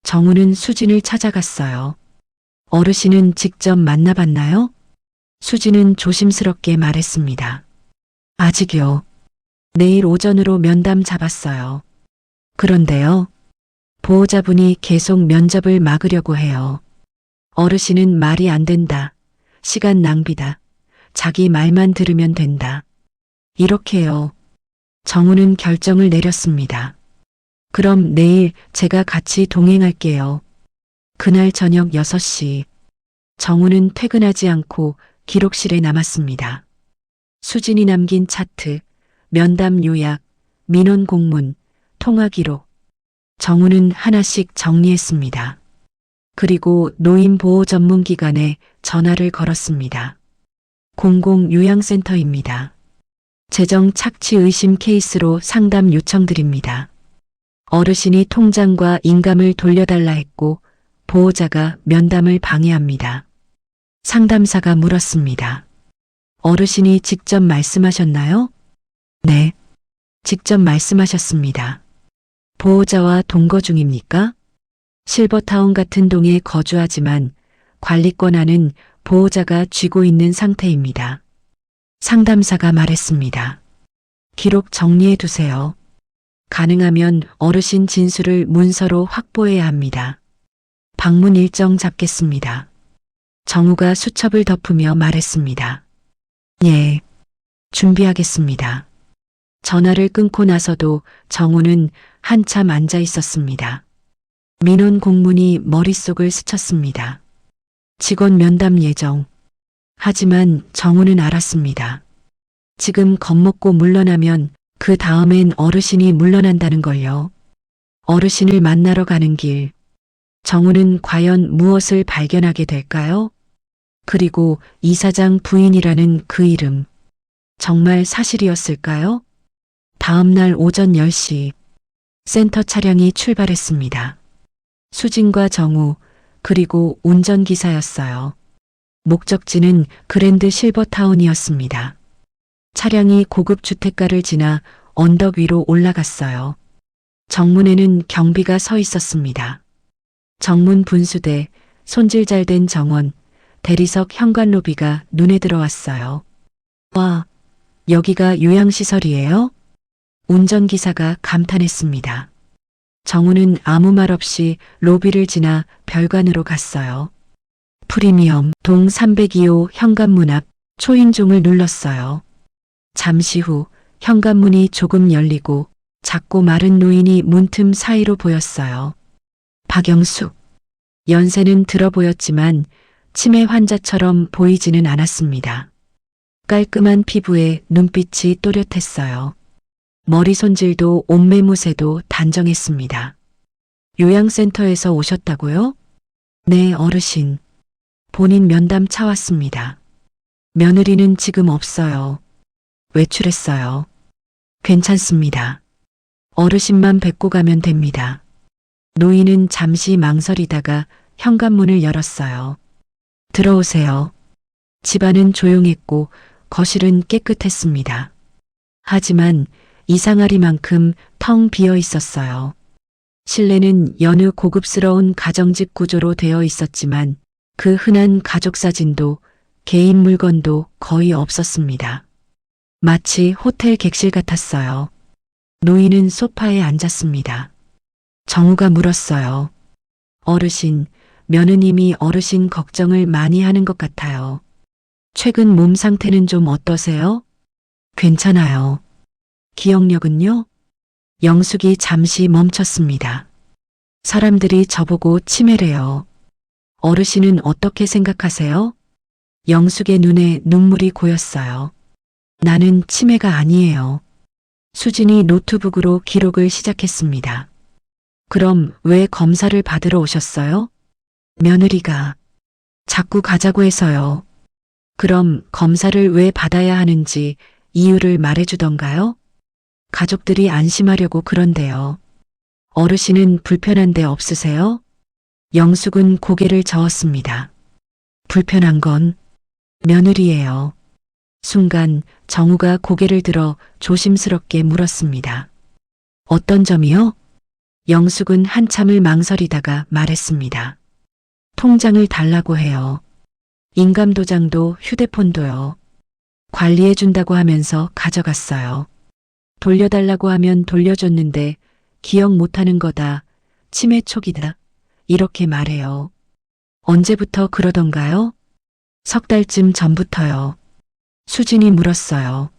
정우는 수진을 찾아갔어요. 어르신은 직접 만나봤나요? 수진은 조심스럽게 말했습니다. 아직요. 내일 오전으로 면담 잡았어요. 그런데요. 보호자분이 계속 면접을 막으려고 해요. 어르신은 말이 안 된다. 시간 낭비다. 자기 말만 들으면 된다. 이렇게요. 정우는 결정을 내렸습니다. 그럼 내일 제가 같이 동행할게요. 그날 저녁 6시. 정우는 퇴근하지 않고 기록실에 남았습니다. 수진이 남긴 차트, 면담 요약, 민원 공문, 통화 기록. 정우는 하나씩 정리했습니다. 그리고 노인보호 전문기관에 전화를 걸었습니다. 공공요양센터입니다. 재정 착취 의심 케이스로 상담 요청드립니다. 어르신이 통장과 인감을 돌려달라 했고 보호자가 면담을 방해합니다. 상담사가 물었습니다. 어르신이 직접 말씀하셨나요? 네, 직접 말씀하셨습니다. 보호자와 동거 중입니까? 실버타운 같은 동에 거주하지만 관리권한은 보호자가 쥐고 있는 상태입니다. 상담사가 말했습니다. 기록 정리해 두세요. 가능하면 어르신 진술을 문서로 확보해야 합니다. 방문 일정 잡겠습니다. 정우가 수첩을 덮으며 말했습니다. 예, 준비하겠습니다. 전화를 끊고 나서도 정우는 한참 앉아 있었습니다. 민원 공문이 머릿속을 스쳤습니다. 직원 면담 예정. 하지만 정우는 알았습니다. 지금 겁먹고 물러나면 그 다음엔 어르신이 물러난다는 걸요. 어르신을 만나러 가는 길. 정우는 과연 무엇을 발견하게 될까요? 그리고 이사장 부인이라는 그 이름. 정말 사실이었을까요? 다음 날 오전 10시 센터 차량이 출발했습니다. 수진과 정우 그리고 운전기사였어요. 목적지는 그랜드 실버타운이었습니다. 차량이 고급 주택가를 지나 언덕 위로 올라갔어요. 정문에는 경비가 서 있었습니다. 정문 분수대, 손질 잘 된 정원, 대리석 현관 로비가 눈에 들어왔어요. 와, 여기가 요양시설이에요? 운전기사가 감탄했습니다. 정우는 아무 말 없이 로비를 지나 별관으로 갔어요. 프리미엄 동 302호 현관문 앞 초인종을 눌렀어요. 잠시 후 현관문이 조금 열리고 작고 마른 노인이 문틈 사이로 보였어요. 박영숙. 연세는 들어 보였지만 치매 환자처럼 보이지는 않았습니다. 깔끔한 피부에 눈빛이 또렷했어요. 머리 손질도 옷매무새도 단정했습니다. 요양센터에서 오셨다고요? 네, 어르신. 본인 면담 차 왔습니다. 며느리는 지금 없어요. 외출했어요. 괜찮습니다. 어르신만 뵙고 가면 됩니다. 노인은 잠시 망설이다가 현관문을 열었어요. 들어오세요. 집안은 조용했고 거실은 깨끗했습니다. 하지만 이상하리만큼 텅 비어 있었어요. 실내는 여느 고급스러운 가정집 구조로 되어 있었지만 그 흔한 가족 사진도 개인 물건도 거의 없었습니다. 마치 호텔 객실 같았어요. 노인은 소파에 앉았습니다. 정우가 물었어요. 어르신, 며느님이 어르신 걱정을 많이 하는 것 같아요. 최근 몸 상태는 좀 어떠세요? 괜찮아요. 기억력은요? 영숙이 잠시 멈췄습니다. 사람들이 저보고 치매래요. 어르신은 어떻게 생각하세요? 영숙의 눈에 눈물이 고였어요. 나는 치매가 아니에요. 수진이 노트북으로 기록을 시작했습니다. 그럼 왜 검사를 받으러 오셨어요? 며느리가 자꾸 가자고 해서요. 그럼 검사를 왜 받아야 하는지 이유를 말해주던가요? 가족들이 안심하려고 그런데요. 어르신은 불편한 데 없으세요? 영숙은 고개를 저었습니다. 불편한 건 며느리예요. 순간 정우가 고개를 들어 조심스럽게 물었습니다. 어떤 점이요? 영숙은 한참을 망설이다가 말했습니다. 통장을 달라고 해요. 인감도장도 휴대폰도요. 관리해준다고 하면서 가져갔어요. 돌려달라고 하면 돌려줬는데 기억 못하는 거다. 치매 초기다. 이렇게 말해요. 언제부터 그러던가요? 석 달쯤 전부터요. 수진이 물었어요.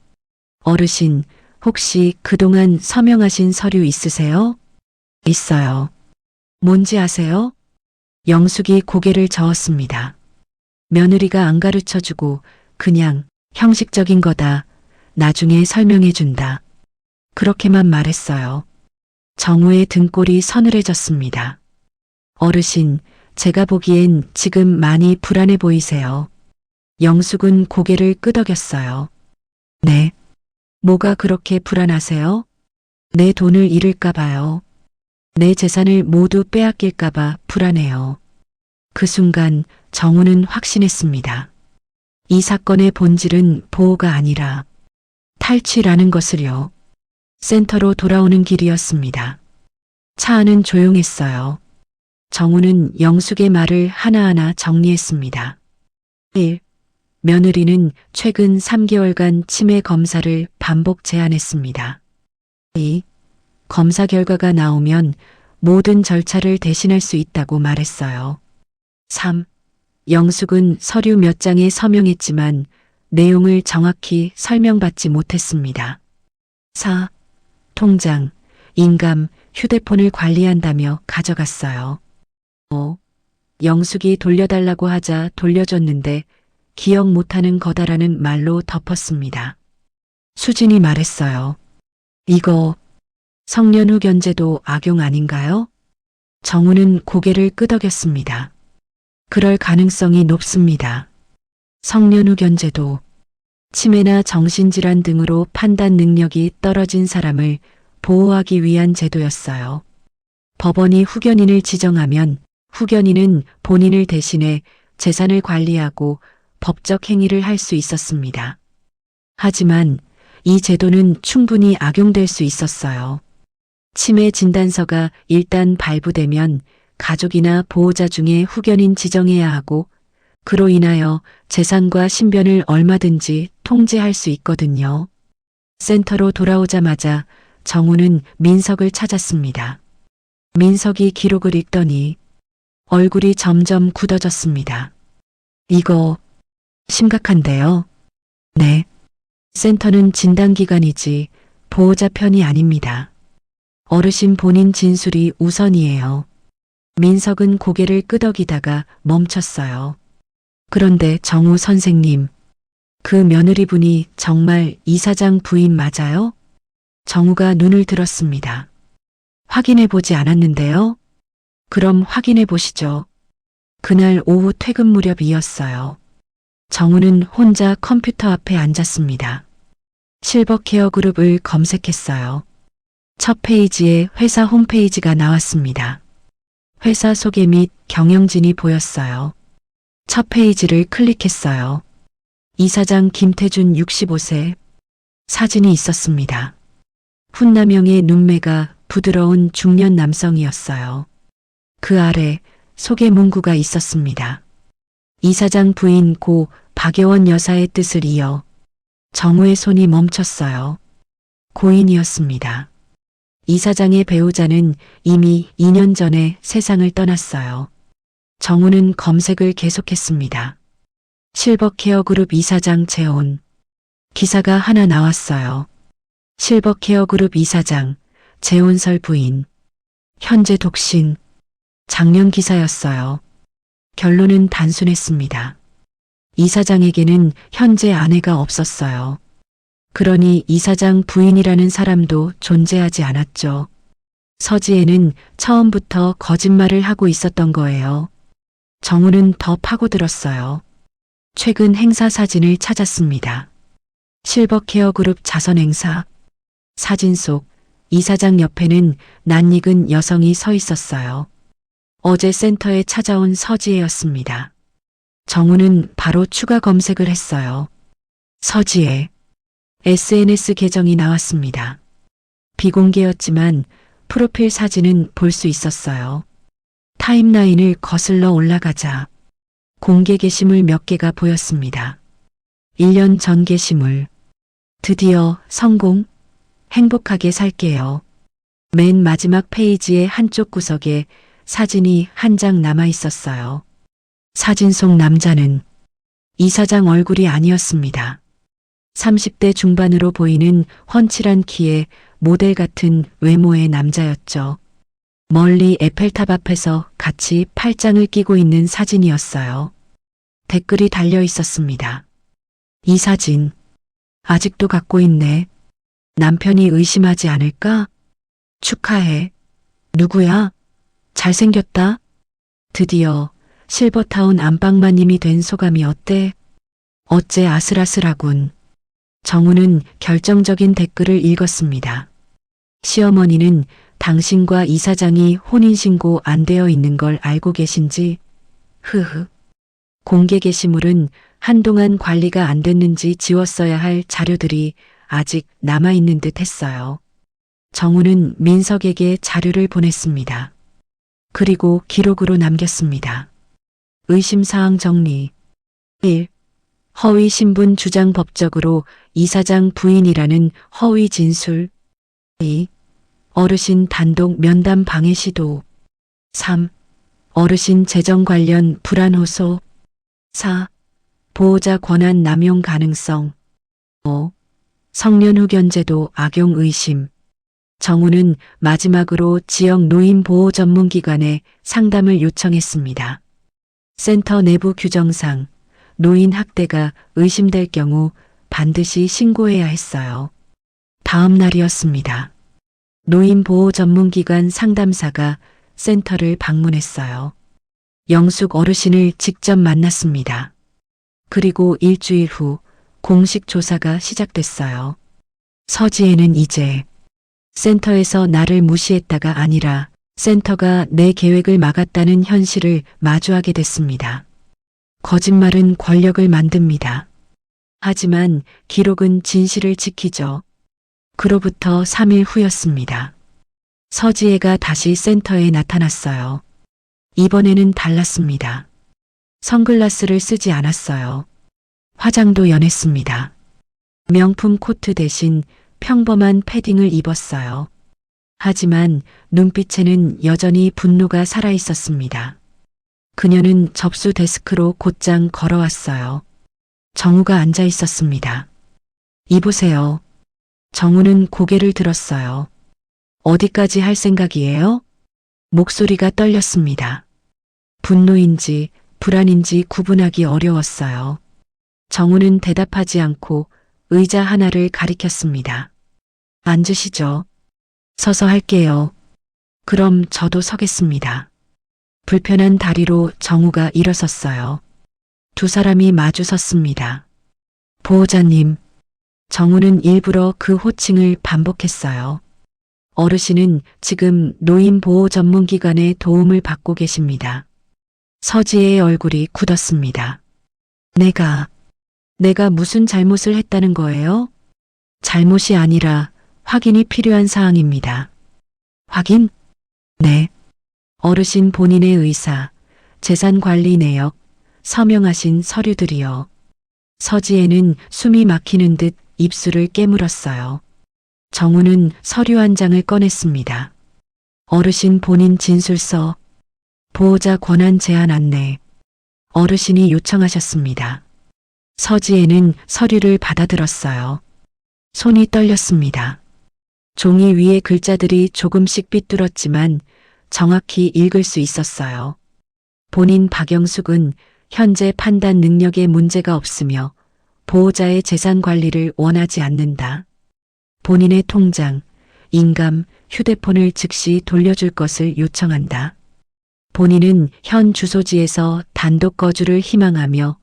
어르신, 혹시 그동안 서명하신 서류 있으세요? 있어요. 뭔지 아세요? 영숙이 고개를 저었습니다. 며느리가 안 가르쳐주고 그냥 형식적인 거다. 나중에 설명해준다. 그렇게만 말했어요. 정우의 등골이 서늘해졌습니다. 어르신, 제가 보기엔 지금 많이 불안해 보이세요. 영숙은 고개를 끄덕였어요. 네. 뭐가 그렇게 불안하세요? 내 돈을 잃을까 봐요. 내 재산을 모두 빼앗길까 봐 불안해요. 그 순간 정우는 확신했습니다. 이 사건의 본질은 보호가 아니라 탈취라는 것을요. 센터로 돌아오는 길이었습니다. 차 안은 조용했어요. 정우는 영숙의 말을 하나하나 정리했습니다. 1. 며느리는 최근 3개월간 치매 검사를 반복 제안했습니다. 2. 검사 결과가 나오면 모든 절차를 대신할 수 있다고 말했어요. 3. 영숙은 서류 몇 장에 서명했지만 내용을 정확히 설명받지 못했습니다. 4. 통장, 인감, 휴대폰을 관리한다며 가져갔어요. 5. 영숙이 돌려달라고 하자 돌려줬는데 기억 못하는 거다라는 말로 덮었습니다. 수진이 말했어요. 이거 성년후 견제도 악용 아닌가요? 정우는 고개를 끄덕였습니다. 그럴 가능성이 높습니다. 성년후 견제도 치매나 정신질환 등으로 판단 능력이 떨어진 사람을 보호하기 위한 제도였어요. 법원이 후견인을 지정하면 후견인은 본인을 대신해 재산을 관리하고 법적 행위를 할 수 있었습니다. 하지만 이 제도는 충분히 악용될 수 있었어요. 치매 진단서가 일단 발부되면 가족이나 보호자 중에 후견인 지정해야 하고 그로 인하여 재산과 신변을 얼마든지 통제할 수 있거든요. 센터로 돌아오자마자 정우는 민석을 찾았습니다. 민석이 기록을 읽더니 얼굴이 점점 굳어졌습니다. 이거 심각한데요? 네. 센터는 진단기관이지 보호자 편이 아닙니다. 어르신 본인 진술이 우선이에요. 민석은 고개를 끄덕이다가 멈췄어요. 그런데 정우 선생님, 그 며느리분이 정말 이사장 부인 맞아요? 정우가 눈을 들었습니다. 확인해 보지 않았는데요? 그럼 확인해 보시죠. 그날 오후 퇴근 무렵이었어요. 정우는 혼자 컴퓨터 앞에 앉았습니다. 실버케어 그룹을 검색했어요. 첫 페이지에 회사 홈페이지가 나왔습니다. 회사 소개 및 경영진이 보였어요. 첫 페이지를 클릭했어요. 이사장 김태준 65세. 사진이 있었습니다. 훈남형의 눈매가 부드러운 중년 남성이었어요. 그 아래 소개 문구가 있었습니다. 이사장 부인 고 박여원 여사의 뜻을 이어. 정우의 손이 멈췄어요. 고인이었습니다. 이사장의 배우자는 이미 2년 전에 세상을 떠났어요. 정우는 검색을 계속했습니다. 실버케어 그룹 이사장 재혼. 기사가 하나 나왔어요. 실버케어 그룹 이사장, 재혼설 부인. 현재 독신. 작년 기사였어요. 결론은 단순했습니다. 이사장에게는 현재 아내가 없었어요. 그러니 이사장 부인이라는 사람도 존재하지 않았죠. 서지혜는 처음부터 거짓말을 하고 있었던 거예요. 정우는 더 파고들었어요. 최근 행사 사진을 찾았습니다. 실버케어 그룹 자선 행사. 사진 속 이사장 옆에는 낯익은 여성이 서 있었어요. 어제 센터에 찾아온 서지혜였습니다. 정우는 바로 추가 검색을 했어요. 서지혜. SNS 계정이 나왔습니다. 비공개였지만 프로필 사진은 볼 수 있었어요. 타임라인을 거슬러 올라가자 공개 게시물 몇 개가 보였습니다. 1년 전 게시물. 드디어 성공? 행복하게 살게요. 맨 마지막 페이지의 한쪽 구석에 사진이 한 장 남아 있었어요. 사진 속 남자는 이사장 얼굴이 아니었습니다. 30대 중반으로 보이는 훤칠한 키에 모델 같은 외모의 남자였죠. 멀리 에펠탑 앞에서 같이 팔짱을 끼고 있는 사진이었어요. 댓글이 달려 있었습니다. 이 사진 아직도 갖고 있네. 남편이 의심하지 않을까? 축하해. 누구야? 잘생겼다. 드디어 실버타운 안방마님이 된 소감이 어때? 어째 아슬아슬하군. 정우는 결정적인 댓글을 읽었습니다. 시어머니는 당신과 이사장이 혼인신고 안 되어 있는 걸 알고 계신지? 흐흐. 공개 게시물은 한동안 관리가 안 됐는지 지웠어야 할 자료들이 아직 남아있는 듯 했어요. 정우는 민석에게 자료를 보냈습니다. 그리고 기록으로 남겼습니다. 의심사항 정리. 1. 허위 신분 주장 법적으로 이사장 부인이라는 허위 진술. 2. 어르신 단독 면담 방해 시도. 3. 어르신 재정 관련 불안 호소. 4. 보호자 권한 남용 가능성. 5. 성년 후 견제도 악용 의심. 정우는 마지막으로 지역 노인 보호 전문기관에 상담을 요청했습니다. 센터 내부 규정상 노인 학대가 의심될 경우 반드시 신고해야 했어요. 다음 날이었습니다. 노인 보호 전문기관 상담사가 센터를 방문했어요. 영숙 어르신을 직접 만났습니다. 그리고 일주일 후 공식 조사가 시작됐어요. 서지혜는 이제 센터에서 나를 무시했다가 아니라 센터가 내 계획을 막았다는 현실을 마주하게 됐습니다. 거짓말은 권력을 만듭니다. 하지만 기록은 진실을 지키죠. 그로부터 3일 후였습니다. 서지혜가 다시 센터에 나타났어요. 이번에는 달랐습니다. 선글라스를 쓰지 않았어요. 화장도 연했습니다. 명품 코트 대신 평범한 패딩을 입었어요. 하지만 눈빛에는 여전히 분노가 살아있었습니다. 그녀는 접수 데스크로 곧장 걸어왔어요. 정우가 앉아 있었습니다. 이보세요. 정우는 고개를 들었어요. 어디까지 할 생각이에요? 목소리가 떨렸습니다. 분노인지 불안인지 구분하기 어려웠어요. 정우는 대답하지 않고 의자 하나를 가리켰습니다. 앉으시죠. 서서 할게요. 그럼 저도 서겠습니다. 불편한 다리로 정우가 일어섰어요. 두 사람이 마주 섰습니다. 보호자님. 정우는 일부러 그 호칭을 반복했어요. 어르신은 지금 노인 보호 전문기관의 도움을 받고 계십니다. 서지혜의 얼굴이 굳었습니다. 내가 무슨 잘못을 했다는 거예요? 잘못이 아니라 확인이 필요한 사항입니다. 확인? 네. 어르신 본인의 의사, 재산관리 내역, 서명하신 서류들이요. 서지혜는 숨이 막히는 듯 입술을 깨물었어요. 정우는 서류 한 장을 꺼냈습니다. 어르신 본인 진술서, 보호자 권한 제한 안내. 어르신이 요청하셨습니다. 서지혜는 서류를 받아들었어요. 손이 떨렸습니다. 종이 위에 글자들이 조금씩 삐뚤었지만 정확히 읽을 수 있었어요. 본인 박영숙은 현재 판단 능력에 문제가 없으며 보호자의 재산 관리를 원하지 않는다. 본인의 통장, 인감, 휴대폰을 즉시 돌려줄 것을 요청한다. 본인은 현 주소지에서 단독 거주를 희망하며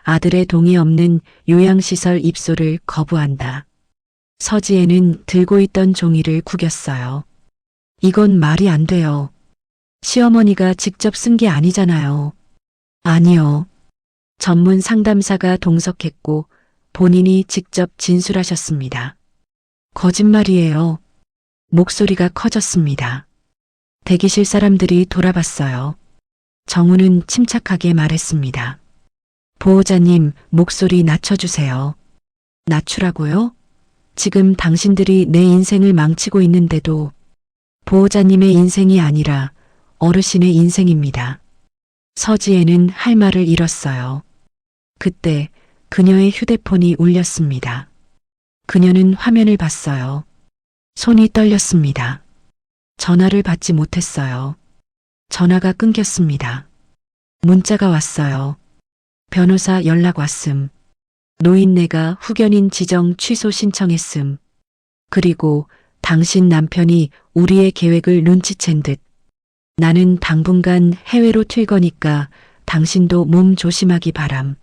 아들의 동의 없는 요양시설 입소를 거부한다. 서지혜는 들고 있던 종이를 구겼어요. 이건 말이 안 돼요. 시어머니가 직접 쓴 게 아니잖아요. 아니요. 전문 상담사가 동석했고 본인이 직접 진술하셨습니다. 거짓말이에요. 목소리가 커졌습니다. 대기실 사람들이 돌아봤어요. 정우는 침착하게 말했습니다. 보호자님, 목소리 낮춰주세요. 낮추라고요? 지금 당신들이 내 인생을 망치고 있는데도 보호자님의 인생이 아니라 어르신의 인생입니다. 서지혜는 할 말을 잃었어요. 그때 그녀의 휴대폰이 울렸습니다. 그녀는 화면을 봤어요. 손이 떨렸습니다. 전화를 받지 못했어요. 전화가 끊겼습니다. 문자가 왔어요. 변호사 연락 왔음. 노인네가 후견인 지정 취소 신청했음. 그리고 당신 남편이 우리의 계획을 눈치챈 듯. 나는 당분간 해외로 튈 거니까 당신도 몸 조심하기 바람.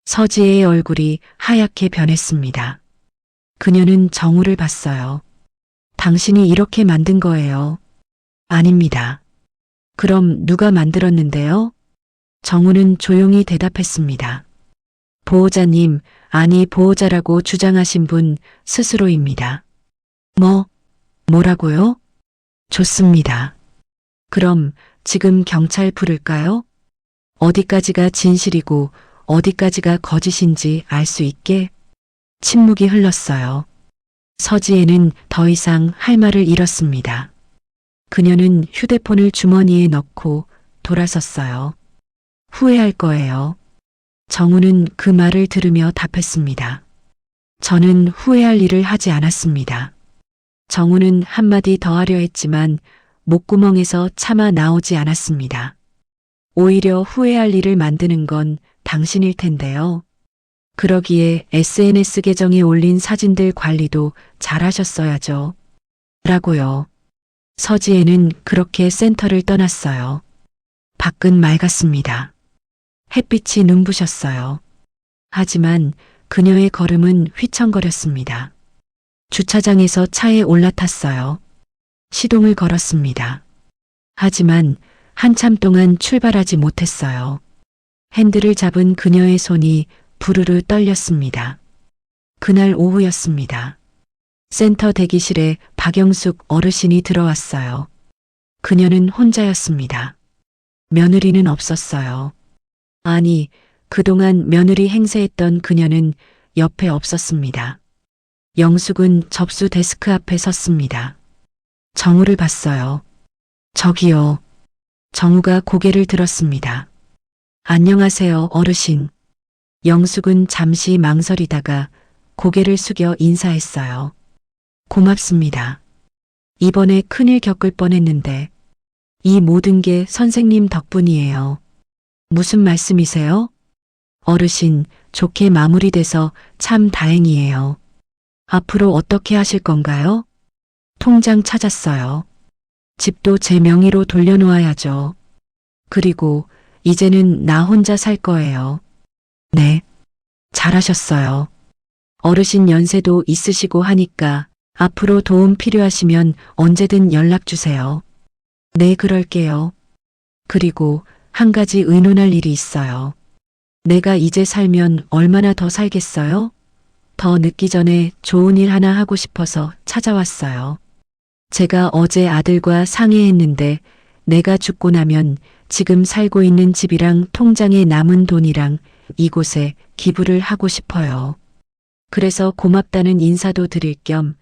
서지혜의 얼굴이 하얗게 변했습니다. 그녀는 정우를 봤어요. 당신이 이렇게 만든 거예요. 아닙니다. 그럼 누가 만들었는데요? 정우는 조용히 대답했습니다. 보호자님, 아니 보호자라고 주장하신 분 스스로입니다. 뭐라고요? 좋습니다. 그럼 지금 경찰 부를까요? 어디까지가 진실이고 어디까지가 거짓인지 알 수 있게? 침묵이 흘렀어요. 서지혜는 더 이상 할 말을 잃었습니다. 그녀는 휴대폰을 주머니에 넣고 돌아섰어요. 후회할 거예요. 정우는 그 말을 들으며 답했습니다. 저는 후회할 일을 하지 않았습니다. 정우는 한마디 더 하려 했지만 목구멍에서 차마 나오지 않았습니다. 오히려 후회할 일을 만드는 건 당신일 텐데요. 그러기에 SNS 계정에 올린 사진들 관리도 잘하셨어야죠. 라고요. 서지혜는 그렇게 센터를 떠났어요. 밖은 맑았습니다. 햇빛이 눈부셨어요. 하지만 그녀의 걸음은 휘청거렸습니다. 주차장에서 차에 올라탔어요. 시동을 걸었습니다. 하지만 한참 동안 출발하지 못했어요. 핸들을 잡은 그녀의 손이 부르르 떨렸습니다. 그날 오후였습니다. 센터 대기실에 박영숙 어르신이 들어왔어요. 그녀는 혼자였습니다. 며느리는 없었어요. 아니, 그동안 며느리 행세했던 그녀는 옆에 없었습니다. 영숙은 접수 데스크 앞에 섰습니다. 정우를 봤어요. 저기요. 정우가 고개를 들었습니다. 안녕하세요, 어르신. 영숙은 잠시 망설이다가 고개를 숙여 인사했어요. 고맙습니다. 이번에 큰일 겪을 뻔했는데 이 모든 게 선생님 덕분이에요. 무슨 말씀이세요? 어르신, 좋게 마무리돼서 참 다행이에요. 앞으로 어떻게 하실 건가요? 통장 찾았어요. 집도 제 명의로 돌려놓아야죠. 그리고 이제는 나 혼자 살 거예요. 네. 잘하셨어요. 어르신 연세도 있으시고 하니까 앞으로 도움 필요하시면 언제든 연락 주세요. 네, 그럴게요. 그리고 한 가지 의논할 일이 있어요. 내가 이제 살면 얼마나 더 살겠어요? 더 늦기 전에 좋은 일 하나 하고 싶어서 찾아왔어요. 제가 어제 아들과 상의했는데 내가 죽고 나면 지금 살고 있는 집이랑 통장에 남은 돈이랑 이곳에 기부를 하고 싶어요. 그래서 고맙다는 인사도 드릴 겸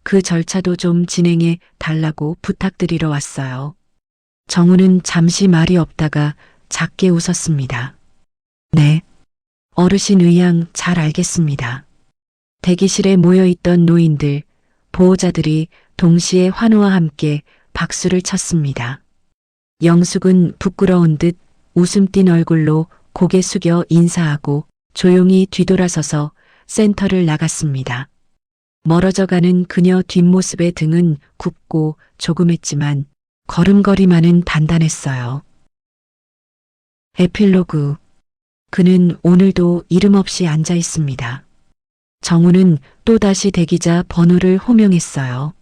그 절차도 좀 진행해 달라고 부탁드리러 왔어요. 정우는 잠시 말이 없다가 작게 웃었습니다. 네. 어르신 의향 잘 알겠습니다. 대기실에 모여있던 노인들, 보호자들이 동시에 환호와 함께 박수를 쳤습니다. 영숙은 부끄러운 듯 웃음 띤 얼굴로 고개 숙여 인사하고 조용히 뒤돌아서서 센터를 나갔습니다. 멀어져가는 그녀 뒷모습의 등은 굽고 조금했지만 걸음걸이만은 단단했어요. 에필로그. 그는 오늘도 이름 없이 앉아 있습니다. 정우는 또다시 대기자 번호를 호명했어요.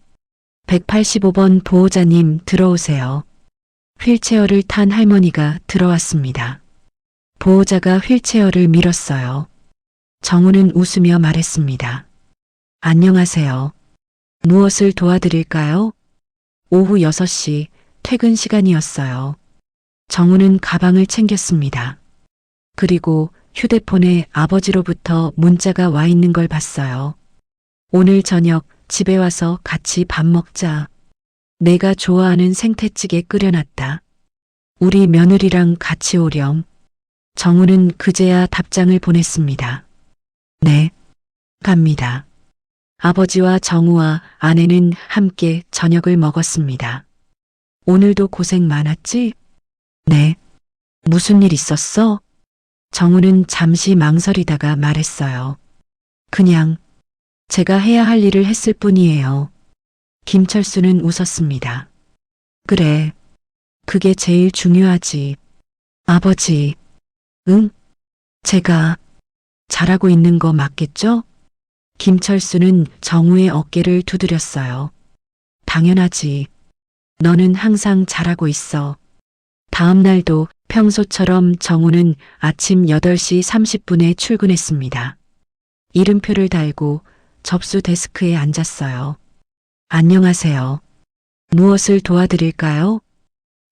185번 보호자님 들어오세요. 휠체어를 탄 할머니가 들어왔습니다. 보호자가 휠체어를 밀었어요. 정우는 웃으며 말했습니다. 안녕하세요. 무엇을 도와드릴까요? 오후 6시 퇴근 시간이었어요. 정우는 가방을 챙겼습니다. 그리고 휴대폰에 아버지로부터 문자가 와 있는 걸 봤어요. 오늘 저녁 집에 와서 같이 밥 먹자. 내가 좋아하는 생태찌개 끓여놨다. 우리 며느리랑 같이 오렴. 정우는 그제야 답장을 보냈습니다. 네, 갑니다. 아버지와 정우와 아내는 함께 저녁을 먹었습니다. 오늘도 고생 많았지? 네. 무슨 일 있었어? 정우는 잠시 망설이다가 말했어요. 그냥 제가 해야 할 일을 했을 뿐이에요. 김철수는 웃었습니다. 그래. 그게 제일 중요하지. 아버지. 응? 제가 잘하고 있는 거 맞겠죠? 김철수는 정우의 어깨를 두드렸어요. 당연하지. 너는 항상 잘하고 있어. 다음 날도 평소처럼 정우는 아침 8시 30분에 출근했습니다. 이름표를 달고 접수 데스크에 앉았어요. 안녕하세요. 무엇을 도와드릴까요?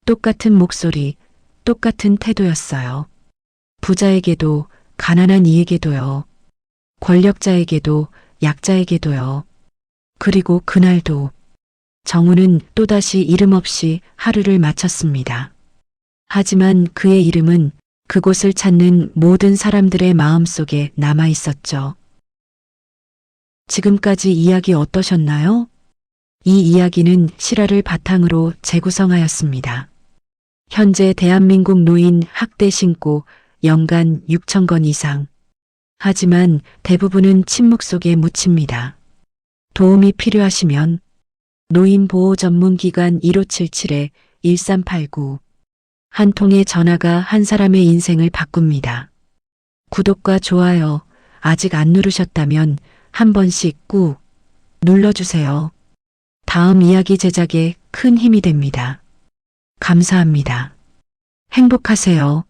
똑같은 목소리, 똑같은 태도였어요. 부자에게도 가난한 이에게도요. 권력자에게도 약자에게도요. 그리고 그날도 정우는 또다시 이름 없이 하루를 마쳤습니다. 하지만 그의 이름은 그곳을 찾는 모든 사람들의 마음속에 남아 있었죠. 지금까지 이야기 어떠셨나요? 이 이야기는 실화를 바탕으로 재구성하였습니다. 현재 대한민국 노인 학대 신고 연간 6천 건 이상. 하지만 대부분은 침묵 속에 묻힙니다. 도움이 필요하시면 노인보호 전문기관 1577-1389 한 통의 전화가 한 사람의 인생을 바꿉니다. 구독과 좋아요 아직 안 누르셨다면 한 번씩 꾹 눌러주세요. 다음 이야기 제작에 큰 힘이 됩니다. 감사합니다. 행복하세요.